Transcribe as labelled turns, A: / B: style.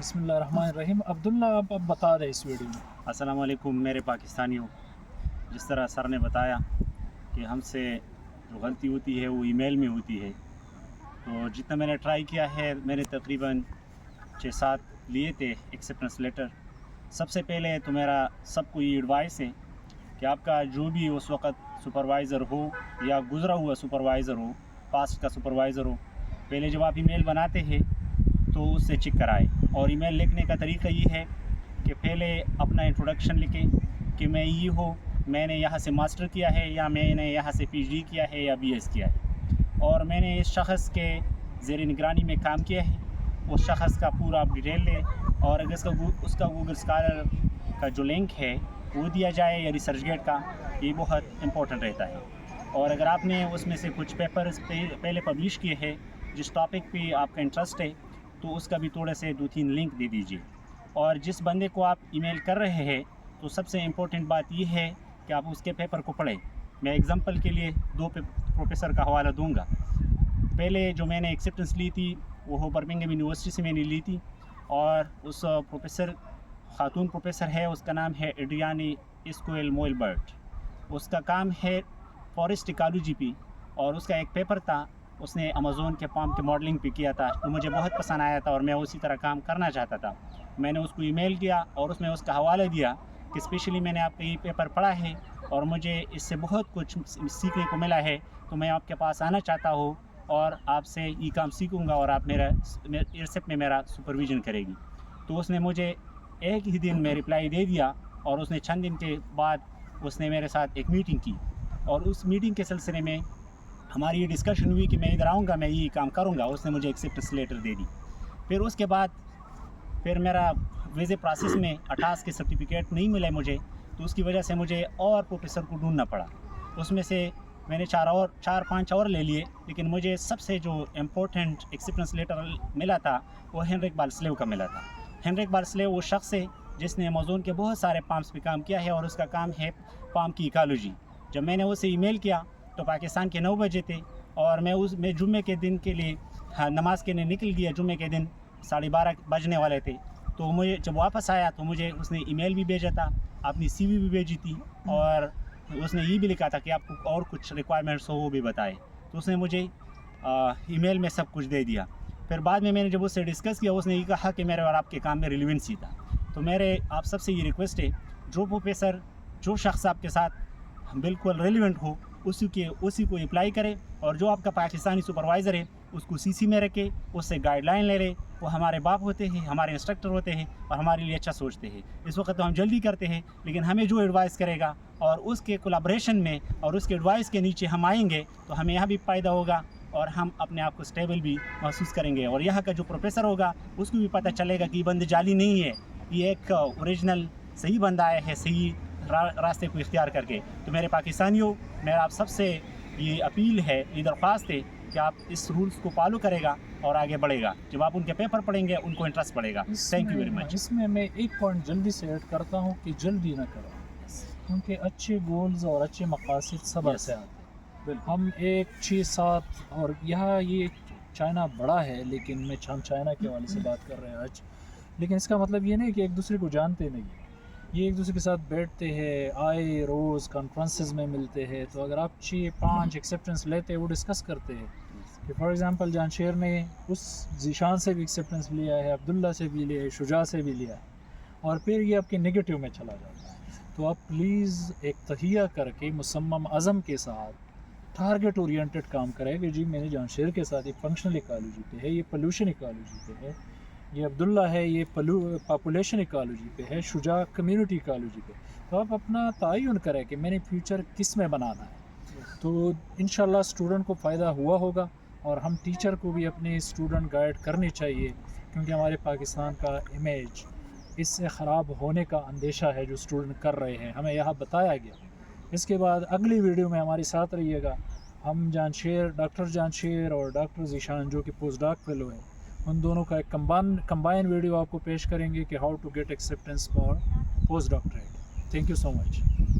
A: बिस्मिल्लाहिर्रहमानिर्रहीम। अब्दुल्ला आप अब बता दें इस वीडियो में।
B: अस्सलाम वालेकुम मेरे पाकिस्तानियों। जिस तरह सर ने बताया कि हमसे जो गलती होती है वो ईमेल में होती है, तो जितना मैंने ट्राई किया है, मैंने तकरीबन 6-7 लिए थे एक्सेप्टेंस लेटर। सबसे पहले तो मेरा सबको ये एडवाइस है कि आपका जो भी उस वक़्त सुपरवाइज़र हो या गुज़रा हुआ सुपरवाइज़र हो, पास्ट का सुपरवाइज़र हो, पहले जब आप ईमेल बनाते हैं तो उससे चेक कराएं। और ईमेल लिखने का तरीका ये है कि पहले अपना इंट्रोडक्शन लिखें कि मैं ये हूँ, मैंने यहाँ से मास्टर किया है या मैंने यहाँ से पीएचडी किया है या बीएस किया है, और मैंने इस शख़्स के ज़ेर निगरानी में काम किया है। उस शख़्स का पूरा आप डिटेल लें, और अगर उसका गूगल स्कॉलर का जो लिंक है वो दिया जाए या रिसर्चगेट का, ये बहुत इम्पोर्टेंट रहता है। और अगर आपने उसमें से कुछ पेपर्स पहले पब्लिश किए हैं जिस टॉपिक पे आपका इंटरेस्ट है, तो उसका भी थोड़े से 2-3 लिंक दे दीजिए। और जिस बंदे को आप ईमेल कर रहे हैं, तो सबसे इम्पोर्टेंट बात यह है कि आप उसके पेपर को पढ़ें। मैं एग्जांपल के लिए 2 प्रोफेसर का हवाला दूंगा। पहले जो मैंने एक्सेप्टेंस ली थी वो बर्मिंघम यूनिवर्सिटी से मैंने ली थी, और उस खातून प्रोफेसर है, उसका नाम है एड्रियानी एस्क्वेल मोइलबर्ट। उसका काम है फॉरेस्ट इकोलॉजी पे, और उसका एक पेपर था, उसने अमेज़ोन के पाम के मॉडलिंग पे किया था, तो मुझे बहुत पसंद आया था और मैं उसी तरह काम करना चाहता था। मैंने उसको ईमेल किया और उसमें उसका हवाला दिया कि स्पेशली मैंने आपका ये पेपर पढ़ा है और मुझे इससे बहुत कुछ सीखने को मिला है, तो मैं आपके पास आना चाहता हूँ और आपसे ये काम सीखूँगा और आप मेरा रिसेप्ट में मेरा सुपरविज़न करेगी। तो उसने मुझे एक ही दिन में रिप्लाई दे दिया, और उसने चंद दिन के बाद उसने मेरे साथ एक मीटिंग की, और उस मीटिंग के सिलसिले में हमारी ये डिस्कशन हुई कि मैं इधर आऊँगा, मैं ये काम करूँगा। उसने मुझे एक्सेप्टेंस लेटर दे दी। फिर उसके बाद मेरा वीज़े प्रोसेस में 28 के सर्टिफिकेट नहीं मिले मुझे, तो उसकी वजह से मुझे और प्रोफेसर को ढूंढना पड़ा। उसमें से मैंने 4-5 और ले लिए, लेकिन मुझे सबसे जो इम्पोर्टेंट एक्सेप्टेंस लेटर मिला था वो हेनरिक बाल्सलेव का मिला था। हेनरिक बाल्सलेव वो शख्स है जिसने अमेज़ोन के बहुत सारे पाम्स पे काम किया है, और उसका काम है पाम की इकोलॉजी। जब मैंने उसे ईमेल किया तो पाकिस्तान के 9 बजे थे, और मैं जुम्मे के दिन के लिए नमाज के लिए निकल गया। जुम्मे के दिन 12:30 बजने वाले थे, तो मुझे जब वापस आया तो मुझे उसने ईमेल भी भेजा था, अपनी सीवी भी भेजी थी, और उसने ये भी लिखा था कि आपको और कुछ रिक्वायरमेंट्स हो वो भी बताए। तो उसने मुझे ईमेल में सब कुछ दे दिया। फिर बाद में मैंने जब उससे डिस्कस किया, उसने ये कहा कि मेरे और आपके काम में रिलेवेंसी था। तो मेरे आप सबसे ये रिक्वेस्ट है, जो प्रोफेसर जो शख्स आपके साथ बिल्कुल रेलिवेंट हो उसी को अप्लाई करें, और जो आपका पाकिस्तानी सुपरवाइज़र है उसको सीसी में रखे, उससे गाइडलाइन ले लें। वो हमारे बाप होते हैं, हमारे इंस्ट्रक्टर होते हैं, और हमारे लिए अच्छा सोचते हैं। इस वक्त तो हम जल्दी करते हैं, लेकिन हमें जो एडवाइस करेगा और उसके कोलैबोरेशन में और उसके एडवाइस के नीचे हम आएंगे, तो हमें यहाँ भी फ़ायदा होगा और हम अपने आप को स्टेबल भी महसूस करेंगे। और यहाँ का जो प्रोफेसर होगा उसको भी पता चलेगा कि ये बंदे जाली नहीं है, ये एक ओरिजिनल सही बंदा आया है, सही रास्ते को इख्तियार करके। तो मेरे पाकिस्तानियों, मेरा आप सबसे ये अपील है, ये दरख्वास्त है कि आप इस रूल्स को फॉलो करेगा और आगे बढ़ेगा। जब आप उनके पेपर पढ़ेंगे उनको इंटरेस्ट बढ़ेगा। Thank you very much.
A: इसमें मैं एक पॉइंट जल्दी से ऐड करता हूँ कि जल्दी ना करो, क्योंकि अच्छे गोल्स और अच्छे मकासद सब्र से आते हैं। हम 1-6-7 और यहाँ ये चाइना बड़ा है, लेकिन हम चाइना के हवाले से बात कर रहे हैं आज, लेकिन इसका मतलब ये नहीं कि एक दूसरे को जानते नहीं है। ये एक दूसरे के साथ बैठते हैं, आए रोज़ कॉन्फ्रेंसेस में मिलते हैं। तो अगर आप 6-5 एक्सेप्टेंस लेते हैं, वो डिस्कस करते हैं कि फॉर एग्जांपल जानशेर ने उस जीशान से भी एक्सेप्टेंस लिया है, अब्दुल्ला से भी लिया है, शुजा से भी लिया है, और फिर ये आपके नेगेटिव में चला जाता है। तो आप प्लीज़ एक तहिया करके मुसम्मम अज़म के साथ टारगेट ओरिएंटेड काम करें कि जी मैंने जानशेर के साथ ये फंक्शनल इकोलॉजी पे है, ये पोल्यूशन इकोलॉजी पे है, ये अब्दुल्ला है ये पॉपुलेशन इकोलॉजी पे है, शुजा कम्युनिटी इकोलॉजी पे। तो आप अपना तयन करें कि मैंने फ्यूचर किस में बनाना है। तो इंशाल्लाह स्टूडेंट को फ़ायदा हुआ होगा, और हम टीचर को भी अपने स्टूडेंट गाइड करनी चाहिए, क्योंकि हमारे पाकिस्तान का इमेज इससे ख़राब होने का अंदेशा है जो स्टूडेंट कर रहे हैं, हमें यहाँ बताया गया। इसके बाद अगली वीडियो में हमारे साथ रहिएगा। हम डॉक्टर जानशेर और डॉक्टर जीशान जो कि पोस्ट डॉक फेलो हैं, उन दोनों का एक कंबाइन वीडियो आपको पेश करेंगे कि how to get acceptance for post doctorate. Thank you so much.